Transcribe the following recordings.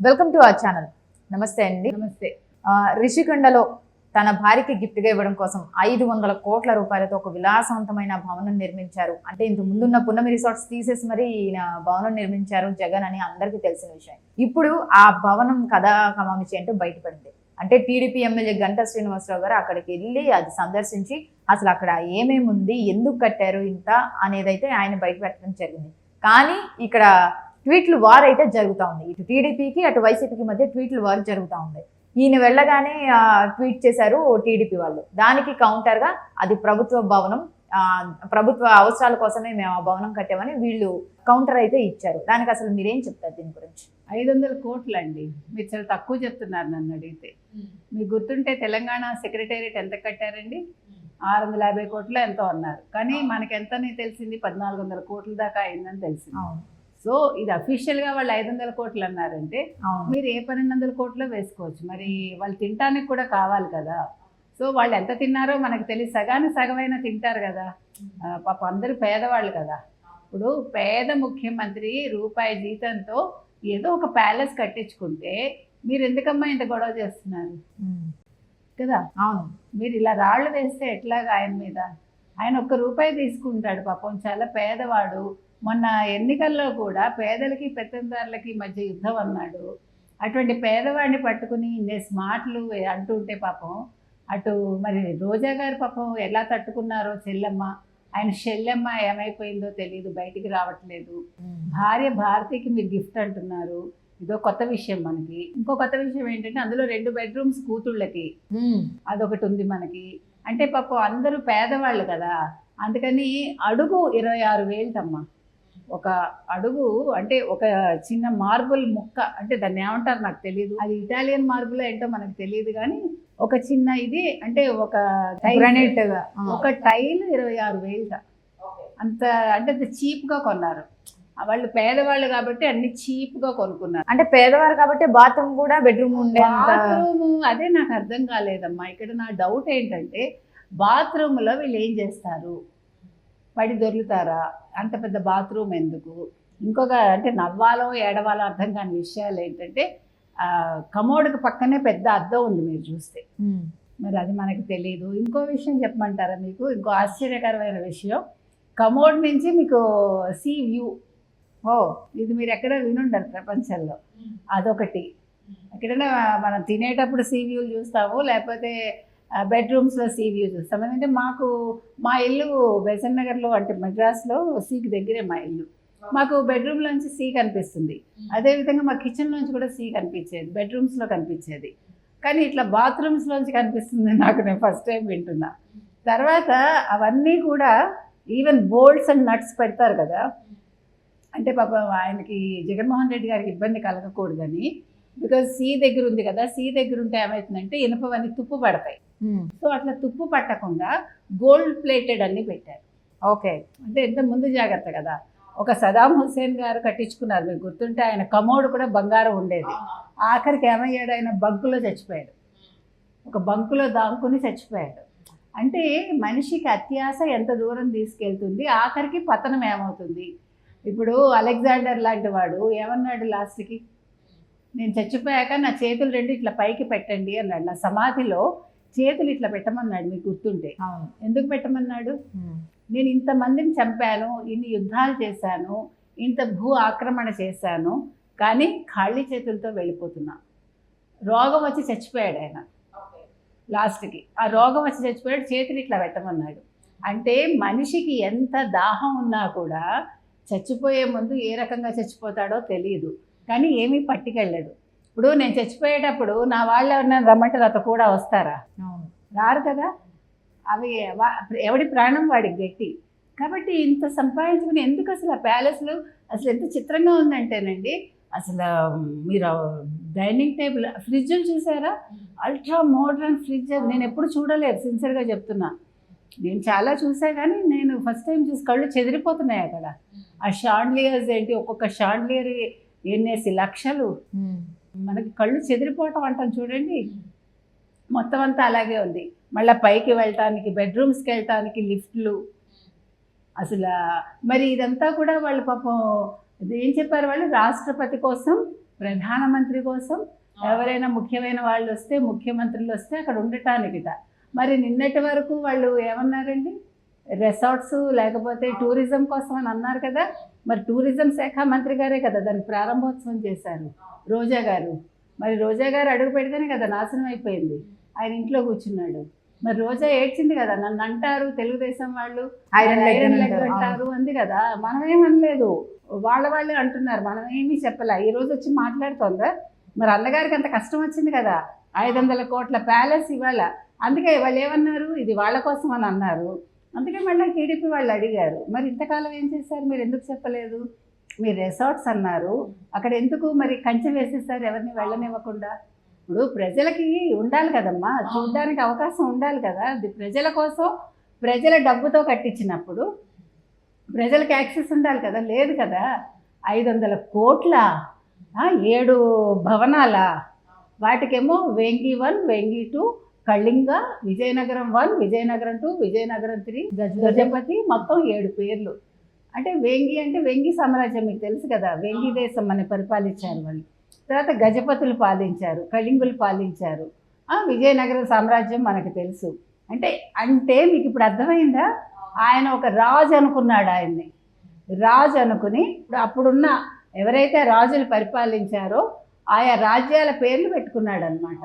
Welcome to our channel. నమస్తే అండి. నమస్తే. రిషికొండలో తన భార్యకి గిఫ్ట్గా ఇవ్వడం కోసం 500 కోట్ల రూపాయలతో ఒక విలాసవంతమైన భవనం నిర్మించారు. అంటే ఇంత ముందున్న పున్నమి రిసార్ట్స్ తీసేసి మరి ఈయన భవనం నిర్మించారు జగన్ అని అందరికీ తెలిసిన విషయం. ఇప్పుడు ఆ భవనం కథా కమామిచి అంటూ బయటపడింది. అంటే టీడీపీ ఎమ్మెల్యే గంటా శ్రీనివాసరావు గారు అక్కడికి వెళ్ళి అది సందర్శించి అసలు అక్కడ ఏమేమి ఉంది, ఎందుకు కట్టారు ఇంత అనేదైతే ఆయన బయట పెట్టడం జరిగింది. కానీ ఇక్కడ ట్వీట్లు వార్ అయితే జరుగుతూ ఉంది. ఇటు టీడీపీకి అటు వైసీపీకి మధ్య ట్వీట్లు వార్ జరుగుతూ ఉంది. ఈయన వెళ్ళగానే ట్వీట్ చేశారు టీడీపీ వాళ్ళు. దానికి కౌంటర్గా అది ప్రభుత్వ భవనం, ప్రభుత్వ అవసరాల కోసమే మేము ఆ భవనం కట్టామని వీళ్ళు కౌంటర్ అయితే ఇచ్చారు. దానికి అసలు మీరేం చెప్తారు దీని గురించి? 500 కోట్లు అండి, మీరు చాలా తక్కువ చెప్తున్నారు నన్ను అడిగితే. మీకు గుర్తుంటే తెలంగాణ సెక్రటేరియట్ ఎంత కట్టారండి? 650 కోట్లు ఎంతో అన్నారు. కానీ మనకి ఎంతని తెలిసింది? 1400 కోట్ల దాకా అయిందని తెలిసింది. సో ఇది అఫీషియల్గా వాళ్ళు 500 కోట్లు అన్నారంటే మీరు ఏ 1200 కోట్లో వేసుకోవచ్చు. మరి వాళ్ళు తినడానికి కూడా కావాలి కదా. సో వాళ్ళు ఎంత తిన్నారో మనకు తెలియదు. సగానికి సగమైనా తింటారు కదా. పాప అందరూ పేదవాళ్ళు కదా. ఇప్పుడు పేద ముఖ్యమంత్రి రూపాయి జీతంతో ఏదో ఒక ప్యాలెస్ కట్టించుకుంటే మీరు ఎందుకమ్మా ఇంత గొడవ చేస్తున్నారు కదా? అవును, మీరు ఇలా రాళ్ళు వేస్తే ఎట్లాగా ఆయన మీద? ఆయన ₹1 తీసుకుంటాడు. పాపం చాలా పేదవాడు. మొన్న ఎన్నికల్లో కూడా పేదలకి పెత్తందారులకి మధ్య యుద్ధం అన్నాడు. అటువంటి పేదవాడిని పట్టుకుని ఇన్నేసి మాటలు అంటుంటే పాపం అటు మరి రోజా గారు పాపం ఎలా తట్టుకున్నారో చెల్లెమ్మ. ఆయన చెల్లెమ్మ ఏమైపోయిందో తెలియదు, బయటికి రావట్లేదు. భార్య భారతికి మీరు గిఫ్ట్ అంటున్నారు, ఇదో కొత్త విషయం మనకి. ఇంకో కొత్త విషయం ఏంటంటే అందులో 2 బెడ్రూమ్స్ కూతుళ్ళకి, అదొకటి ఉంది మనకి. అంటే పాపం అందరూ పేదవాళ్ళు కదా. అందుకని అడుగు 26,000 అమ్మ. ఒక అడుగు అంటే ఒక చిన్న మార్బుల్ ముక్క, అంటే దాన్ని ఏమంటారు నాకు తెలియదు, అది ఇటాలియన్ మార్బుల్ ఏంటో మనకు తెలియదు. కానీ ఒక చిన్న ఇది అంటే ఒక గ్రానైట్, ఒక టైల్ 26,000. అంత అంటే అంత చీప్గా కొన్నారు. వాళ్ళు పేదవాళ్ళు కాబట్టి అన్ని చీప్గా కొనుక్కున్నారు. అంటే పేదవారు కాబట్టి బాత్రూమ్ కూడా బెడ్రూమ్ ఉండే బాత్రూమ్ అదే నాకు అర్థం కాలేదమ్మా. ఇక్కడ నా డౌట్ ఏంటంటే బాత్రూంలో వీళ్ళు ఏం చేస్తారు? పడి దొరుకుతారా? అంత పెద్ద బాత్రూమ్ ఎందుకు? ఇంకొక అంటే నవ్వాలో ఏడవాలో అర్థం కాని విషయాలు ఏంటంటే కమోడ్కి పక్కనే పెద్ద అద్దం ఉంది మీరు చూస్తే. మరి అది మనకి తెలియదు. ఇంకో విషయం చెప్పమంటారా మీకు? ఇంకో ఆశ్చర్యకరమైన విషయం, కమోడ్ నుంచి మీకు సీ వ్యూ. ఇది మీరు ఎక్కడ వినుండరు ప్రపంచంలో. అదొకటి. ఎక్కడైనా మనం తినేటప్పుడు సీ వ్యూలు చూస్తాము, లేకపోతే బెడ్రూమ్స్లో సీ వ్యూ చూస్తాం. ఎందుకంటే మా ఇల్లు బెసన్ నగర్లో, అంటే మెడ్రాస్లో సీకి దగ్గరే మా ఇల్లు. మాకు బెడ్రూమ్లోంచి సీ కనిపిస్తుంది. అదేవిధంగా మా కిచెన్లోంచి కూడా సీ కనిపించేది, బెడ్రూమ్స్లో కనిపించేది. కానీ ఇట్లా బాత్రూమ్స్లోంచి కనిపిస్తుంది నాకు, నేను ఫస్ట్ టైం వింటున్నా. తర్వాత అవన్నీ కూడా ఈవెన్ బోల్ట్స్ అండ్ నట్స్ పెడతారు కదా. అంటే పాపం ఆయనకి జగన్మోహన్ రెడ్డి గారికి ఇబ్బంది కలగకూడదని, బికాజ్ సీ దగ్గర ఉంది కదా. సీ దగ్గర ఉంటే ఏమవుతుందంటే ఇనుపవన్నీ తుప్పు పడతాయి. సో అట్లా తుప్పు పట్టకుండా గోల్డ్ ప్లేటెడ్ అన్ని పెట్టారు. ఓకే, అంటే ఎంత ముందు జాగ్రత్త కదా. ఒక సదాం హుస్సేన్ గారు కట్టించుకున్నారు, మీకు గుర్తుంటే. ఆయన కమోడ్ కూడా బంగారం ఉండేది. ఆఖరికి ఏమయ్యాడు? ఆయన బంకులో చచ్చిపోయాడు. ఒక బంకులో దాక్కుని చచ్చిపోయాడు. అంటే మనిషికి అత్యాశ ఎంత దూరం తీసుకెళ్తుంది, ఆఖరికి పతనం ఏమవుతుంది. ఇప్పుడు అలెగ్జాండర్ లాంటి వాడు ఏమన్నాడు లాస్ట్కి? నేను చచ్చిపోయాక నా చేతులు 2 ఇట్లా పైకి పెట్టండి అన్నాడు. నా సమాధిలో చేతులు ఇట్లా పెట్టమన్నాడు, మీకు గుర్తుంటే. ఎందుకు పెట్టమన్నాడు? నేను ఇంతమందిని చంపాను, ఇన్ని యుద్ధాలు చేశాను, ఇంత భూ ఆక్రమణ చేశాను, కానీ ఖాళీ చేతులతో వెళ్ళిపోతున్నా. రోగం వచ్చి చచ్చిపోయాడు ఆయన లాస్ట్కి. ఆ రోగం వచ్చి చచ్చిపోయాడు, చేతులు ఇట్లా పెట్టమన్నాడు. అంటే మనిషికి ఎంత దాహం ఉన్నా కూడా చచ్చిపోయే ముందు ఏ రకంగా చచ్చిపోతాడో తెలియదు, కానీ ఏమీ పట్టుకెళ్ళడు. ఇప్పుడు నేను చచ్చిపోయేటప్పుడు నా వాళ్ళు ఎవరైనా రమ్మంటే నాతో కూడా వస్తారా? రారు కదా. అవి ఎవడి ప్రాణం వాడికి గట్టి. కాబట్టి ఇంత సంపాదించుకుని ఎందుకు అసలు ఆ ప్యాలెస్లు? అసలు ఎంత చిత్రంగా ఉందంటేనండి, అసలు మీరు డైనింగ్ టేబుల్, ఫ్రిడ్జ్లు చూసారా? Ultra modern fridge. నేను ఎప్పుడు చూడలేదు, సిన్సియర్గా చెప్తున్నా. నేను చాలా చూసా, కానీ నేను ఫస్ట్ టైం చూసి కళ్ళు చెదిరిపోతున్నాయి అక్కడ. ఆ షాండ్లియర్స్ ఏంటి, ఒక్కొక్క షాండ్లియర్ ఎన్నేసి లక్షలు. మనకి కళ్ళు చెదిరిపోవటం అంటాం చూడండి. మొత్తం అంతా అలాగే ఉంది. మళ్ళీ పైకి వెళ్ళటానికి, బెడ్రూమ్స్కి వెళ్ళటానికి లిఫ్ట్లు. అసలు మరి ఇదంతా కూడా వాళ్ళు పాపం ఏం చెప్పారు? వాళ్ళు రాష్ట్రపతి కోసం ప్రధానమంత్రి కోసం ఎవరైనా ముఖ్యమైన వాళ్ళు వస్తే, ముఖ్యమంత్రులు వస్తే అక్కడ ఉండటానికిట. మరి నిన్నటి వరకు వాళ్ళు ఏమన్నారండి, రిసార్ట్స్ లేకపోతే టూరిజం కోసం అని అన్నారు కదా. మరి టూరిజం శాఖ మంత్రి గారే కదా దాన్ని ప్రారంభోత్సవం చేశారు, రోజా గారు. మరి రోజా గారు అడుగు పెడితేనే కదా నాశనం అయిపోయింది. ఆయన ఇంట్లో కూర్చున్నాడు. మరి రోజా ఏడ్చింది కదా, నన్ను అంటారు తెలుగుదేశం వాళ్ళు ఐరన్ లెగ్ అంటారు అంది కదా. మనమేమనలేదు, వాళ్ళే అంటున్నారు, మనం ఏమీ చెప్పలే. ఈరోజు వచ్చి మాట్లాడుతోందా? మరి అన్నగారికి అంత కష్టం వచ్చింది కదా, 500 కోట్ల ప్యాలెస్ ఇవాళ. అందుకే వాళ్ళు ఏమన్నారు, ఇది వాళ్ళ కోసం అని అన్నారు. అందుకే మళ్ళీ టీడీపీ వాళ్ళు అడిగారు, మరి ఇంతకాలం ఏం చేశారు, మీరు ఎందుకు చెప్పలేదు? మీరు రిసార్ట్స్ అన్నారు, అక్కడ ఎందుకు మరి కంచె వేసేస్తారు ఎవరిని వెళ్ళనివ్వకుండా? ఇప్పుడు ప్రజలకి ఉండాలి కదమ్మా, చూడడానికి అవకాశం ఉండాలి కదా. అది ప్రజల కోసం, ప్రజల డబ్బుతో కట్టించినప్పుడు ప్రజలకు యాక్సెస్ ఉండాలి కదా. లేదు కదా. 500 కోట్ల 7 భవనాల, వాటికేమో వేంగి 1, వేంగి 2, కళింగ, విజయనగరం 1, విజయనగరం 2, విజయనగరం 3, గజపతి, మొత్తం 7 పేర్లు. అంటే వేంగి అంటే వేంగి సామ్రాజ్యం మీకు తెలుసు కదా, వేంగి దేశం అని పరిపాలించారు వాళ్ళు. తర్వాత గజపతులు పాలించారు, కళింగులు పాలించారు, విజయనగర సామ్రాజ్యం మనకు తెలుసు. అంటే మీకు ఇప్పుడు అర్థమైందా? ఆయన ఒక రాజు అనుకున్నాడు, ఆయన్ని రాజు అనుకుని అప్పుడున్న ఎవరైతే రాజులు పరిపాలించారో ఆయా రాజ్యాల పేర్లు పెట్టుకున్నాడు అనమాట.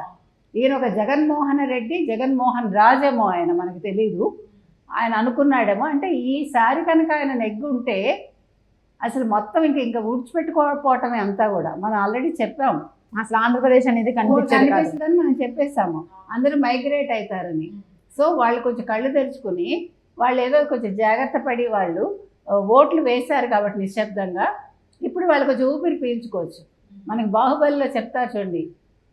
ఈయన ఒక జగన్మోహన్ రెడ్డి, జగన్మోహన్ రాజేమో ఆయన, మనకు తెలీదు. ఆయన అనుకున్నాడేమో. అంటే ఈసారి కనుక ఆయన నెగ్గుంటే అసలు మొత్తం ఇంకా ఊడ్చిపెట్టుకోకపోవటమే అంతా కూడా. మనం ఆల్రెడీ చెప్పాం, అసలు ఆంధ్రప్రదేశ్ అనేది కనిపిస్తుందని మనం చెప్పేసాము, అందరూ మైగ్రేట్ అవుతారని. సో వాళ్ళు కొంచెం కళ్ళు తెరుచుకుని, వాళ్ళు ఏదో కొంచెం జాగ్రత్త పడి వాళ్ళు ఓట్లు వేశారు కాబట్టి నిశ్శబ్దంగా, ఇప్పుడు వాళ్ళు కొంచెం ఊపిరి పీల్చుకోవచ్చు. మనకి బాహుబలిలో చెప్తారు చూడండి,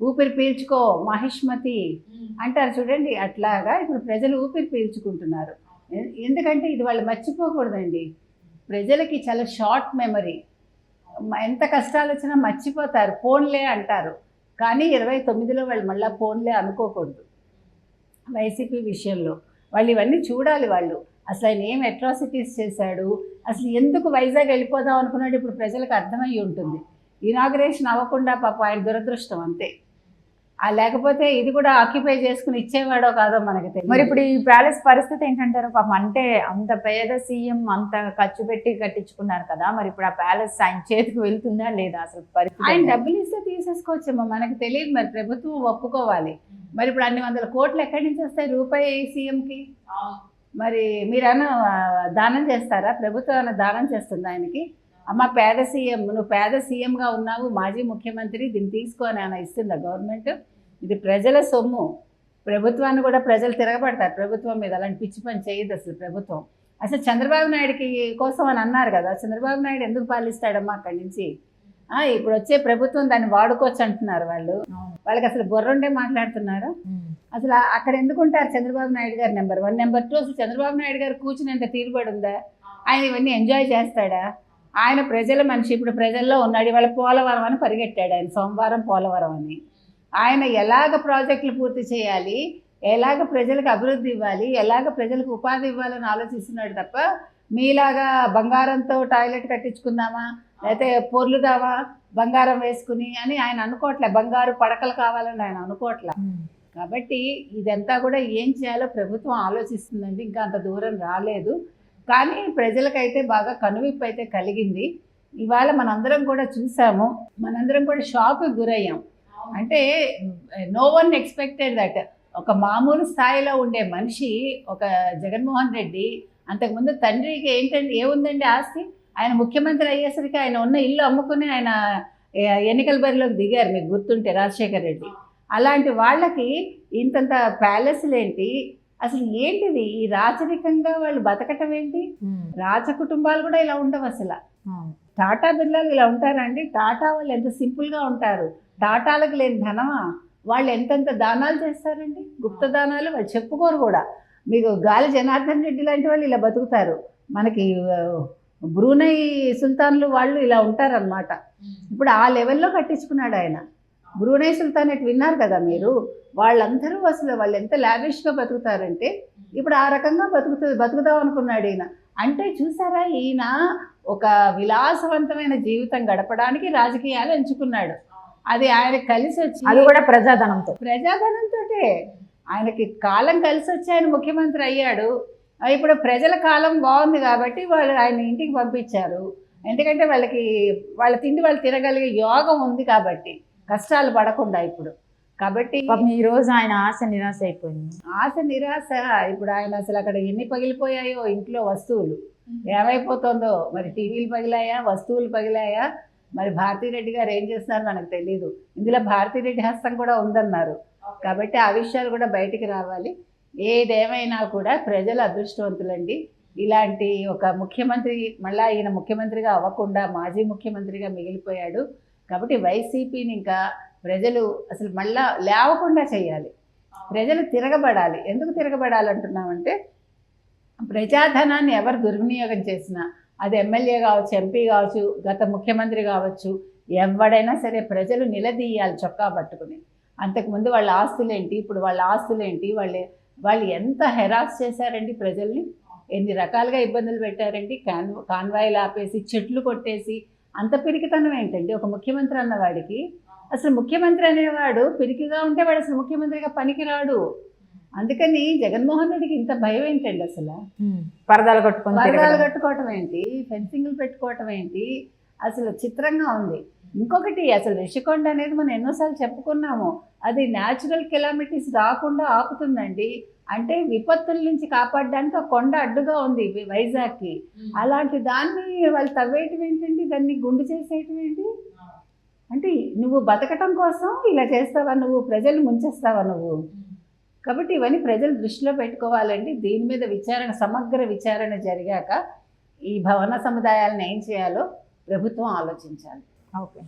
ఊపిరి పీల్చుకో మహిష్మతి అంటారు చూడండి. అట్లాగా ఇప్పుడు ప్రజలు ఊపిరి పీల్చుకుంటున్నారు. ఎందుకంటే ఇది వాళ్ళు మర్చిపోకూడదండి. ప్రజలకి చాలా షార్ట్ మెమరీ, ఎంత కష్టాలు వచ్చినా మర్చిపోతారు, ఫోన్లే అంటారు. కానీ 29లో వాళ్ళు మళ్ళీ ఫోన్లే అనుకోకూడదు. వైసీపీ విషయంలో వాళ్ళు ఇవన్నీ చూడాలి. వాళ్ళు అసలు ఆయన ఏం అట్రాసిటీస్ చేశాడు, అసలు ఎందుకు వైజాగ్ వెళ్ళిపోదాం అనుకున్నాడు, ఇప్పుడు ప్రజలకు అర్థమయ్యి ఉంటుంది. ఇనాగ్రేషన్ అవ్వకుండా పాపం ఆయన దురదృష్టం అంతే. లేకపోతే ఇది కూడా ఆక్యుపై చేసుకుని ఇచ్చేవాడో కాదో మనకి తెలియదు. మరి ఇప్పుడు ఈ ప్యాలెస్ పరిస్థితి ఏంటంటారు? పాపం అంటే అంత పేద సీఎం అంత ఖర్చు పెట్టి కట్టించుకున్నారు కదా, మరి ఇప్పుడు ఆ ప్యాలెస్ ఆయన చేతికి వెళ్తుందా లేదా? అసలు పరిస్థితి ఆయన డబ్బులు ఇస్తే తీసేసుకోవచ్చేమో, మనకు తెలియదు. మరి ప్రభుత్వం ఒప్పుకోవాలి. మరి ఇప్పుడు అన్ని 100 కోట్లు ఎక్కడి నుంచి వస్తాయి రూపాయి సీఎంకి? మరి మీరన్నా దానం చేస్తారా? ప్రభుత్వం ఏమైనా దానం చేస్తుంది ఆయనకి? అమ్మ పేద సీఎం, నువ్వు పేద సీఎంగా ఉన్నావు, మాజీ ముఖ్యమంత్రి, దీన్ని తీసుకొని ఆయన ఇస్తుందా గవర్నమెంట్? ఇది ప్రజల సొమ్ము. ప్రభుత్వాన్ని కూడా ప్రజలు తిరగబడతారు ప్రభుత్వం మీద. అలాంటి పిచ్చి పని చేయదు అసలు ప్రభుత్వం. అసలు చంద్రబాబు నాయుడుకి కోసం అని అన్నారు కదా, చంద్రబాబు నాయుడు ఎందుకు పాలిస్తాడమ్మా అక్కడి నుంచి? ఇప్పుడు వచ్చే ప్రభుత్వం దాన్ని వాడుకోవచ్చు అంటున్నారు వాళ్ళు. వాళ్ళకి అసలు బుర్రుండే మాట్లాడుతున్నారు. అసలు అక్కడ ఎందుకు ఉంటారు చంద్రబాబు నాయుడు గారు? నెంబర్ 1. నెంబర్ 2, అసలు చంద్రబాబు నాయుడు గారు కూర్చుని ఎంత తీరుబడి ఉందా? ఆయన ఇవన్నీ ఎంజాయ్ చేస్తాడా? ఆయన ప్రజల మనిషి, ఇప్పుడు ప్రజల్లో ఉన్నాడు. ఇవాళ పోలవరం అని పరిగెట్టాడు ఆయన, సోమవారం పోలవరం అని. ఆయన ఎలాగ ప్రాజెక్టులు పూర్తి చేయాలి, ఎలాగ ప్రజలకు అభివృద్ధి ఇవ్వాలి, ఎలాగ ప్రజలకు ఉపాధి ఇవ్వాలని ఆలోచిస్తున్నాడు తప్ప మీలాగా బంగారంతో టాయిలెట్ కట్టించుకుందామా, లేకపోతే పొర్లుదామా బంగారం వేసుకుని అని ఆయన అనుకోవట్లే. బంగారు పడకలు కావాలని ఆయన అనుకోవట్లే. కాబట్టి ఇదంతా కూడా ఏం చేయాలో ప్రభుత్వం ఆలోచిస్తుందండి. ఇంకా అంత దూరం రాలేదు. కానీ ప్రజలకైతే బాగా కనువిప్పు అయితే కలిగింది. ఇవాళ మనందరం కూడా చూసాము, మనందరం కూడా షాక్కి గురయ్యాం. అంటే నో వన్ ఎక్స్పెక్టెడ్ దట్ ఒక మామూలు స్థాయిలో ఉండే మనిషి, ఒక జగన్మోహన్ రెడ్డి, అంతకుముందు తండ్రికి ఏముందండి ఆస్తి? ఆయన ముఖ్యమంత్రి అయ్యేసరికి ఆయన ఉన్న ఇల్లు అమ్ముకుని ఆయన ఎన్నికల బరిలోకి దిగారు, మీకు గుర్తుంటే రాజశేఖర్ రెడ్డి. అలాంటి వాళ్ళకి ఇంతంత ప్యాలెస్లు ఏంటి? అసలు ఏంటిది? ఈ రాజరికంగా వాళ్ళు బతకటం ఏంటి? రాజ కుటుంబాలు కూడా ఇలా ఉండవు అసలు. టాటా బిర్లాలు ఇలా ఉంటారండి? టాటా వాళ్ళు ఎంత సింపుల్గా ఉంటారు. టాటాలకు లేని ధనమా? వాళ్ళు ఎంతెంత దానాలు చేస్తారండి, గుప్త దానాలు. వాళ్ళు చెప్పుకోరు కూడా. మీకు గాలి జనార్దన్ రెడ్డి లాంటి వాళ్ళు ఇలా బతుకుతారు. మనకి బ్రూనై సుల్తాన్లు వాళ్ళు ఇలా ఉంటారనమాట. ఇప్పుడు ఆ లెవెల్లో కట్టించుకున్నాడు ఆయన. బ్రూనై సుల్తానేట్ విన్నారు కదా మీరు? వాళ్ళందరూ అసలు వాళ్ళు ఎంత లావిష్గా బతుకుతారంటే ఇప్పుడు ఆ రకంగా బతుకుదాం అనుకున్నాడు ఈయన. అంటే చూసారా, ఈయన ఒక విలాసవంతమైన జీవితం గడపడానికి రాజకీయాలు ఎంచుకున్నాడు. అది ఆయన కలిసి వచ్చి అది కూడా ప్రజాధనంతో. ప్రజాధనంతో ఆయనకి కాలం కలిసి వచ్చి ఆయన ముఖ్యమంత్రి అయ్యాడు. ఇప్పుడు ప్రజల కాలం బాగుంది కాబట్టి వాళ్ళు ఆయన ఇంటికి పంపించారు. ఎందుకంటే వాళ్ళ తిండి వాళ్ళు తినగలిగే యోగం ఉంది కాబట్టి, కష్టాలు పడకుండా ఇప్పుడు. కాబట్టి ఈ రోజు ఆయన ఆశ నిరాశ అయిపోయింది. ఆశ నిరాశ. ఇప్పుడు ఆయన అసలు అక్కడ ఎన్ని పగిలిపోయాయో ఇంట్లో వస్తువులు, ఏమైపోతుందో మరి. టీవీలు పగిలాయా, వస్తువులు పగిలాయా, మరి భారతిరెడ్డి గారు ఏం చేస్తున్నారు మనకు తెలియదు. ఇందులో భారతిరెడ్డి హస్తం కూడా ఉందన్నారు. కాబట్టి ఆ విషయాలు కూడా బయటికి రావాలి. ఏదేమైనా కూడా ప్రజలు అదృష్టవంతులండి. ఇలాంటి ఒక ముఖ్యమంత్రి మళ్ళీ ఈయన ముఖ్యమంత్రిగా అవ్వకుండా మాజీ ముఖ్యమంత్రిగా మిగిలిపోయాడు. కాబట్టి వైసీపీని ఇంకా ప్రజలు అసలు మళ్ళా లేవకుండా చేయాలి. ప్రజలు తిరగబడాలి. ఎందుకు తిరగబడాలంటున్నామంటే, ప్రజాధనాన్ని ఎవరు దుర్వినియోగం చేసినా, అది ఎమ్మెల్యే కావచ్చు, ఎంపీ కావచ్చు, గత ముఖ్యమంత్రి కావచ్చు, ఎవడైనా సరే ప్రజలు నిలదీయాలి చొక్కా పట్టుకుని. అంతకుముందు వాళ్ళ ఆస్తులేంటి, ఇప్పుడు వాళ్ళ ఆస్తులేంటి, వాళ్ళు ఎంత హెరాస్ చేశారండి ప్రజల్ని, ఎన్ని రకాలుగా ఇబ్బందులు పెట్టారండి. కాన్వాయిలు ఆపేసి, చెట్లు కొట్టేసి. అంత పిరికితనం ఏంటండి ఒక ముఖ్యమంత్రి అన్నవాడికి? అసలు ముఖ్యమంత్రి అనేవాడు పిరికిగా ఉంటే వాడు అసలు ముఖ్యమంత్రిగా పనికిరాడు. అందుకని జగన్మోహన్ రెడ్డికి ఇంత భయం ఏంటండి అసలు? పరదాలు కట్టుకోవటం ఏంటి, ఫెన్సింగ్లు పెట్టుకోవటం ఏంటి, అసలు చిత్రంగా ఉంది. ఇంకొకటి, అసలు రిషికొండ అనేది మనం ఎన్నోసార్లు చెప్పుకున్నాము, అది న్యాచురల్ కెలామిటీస్ రాకుండా ఆపుతుందండి. అంటే విపత్తుల నుంచి కాపాడడానికి ఆ కొండ అడ్డుగా ఉంది వైజాగ్కి. అలాంటి దాన్ని వాళ్ళు తవ్వేయటం ఏంటండి, దాన్ని గుండు చేసేయటం ఏంటి? అంటే నువ్వు బతకటం కోసం ఇలా చేస్తావా నువ్వు? ప్రజలు ముంచేస్తావా నువ్వు? కాబట్టి ఇవన్నీ ప్రజలు దృష్టిలో పెట్టుకోవాలండి. దీని మీద సమగ్ర విచారణ జరిగాక ఈ భవన సముదాయాలను ఏం చేయాలో ప్రభుత్వం ఆలోచించాలి. ఓకే.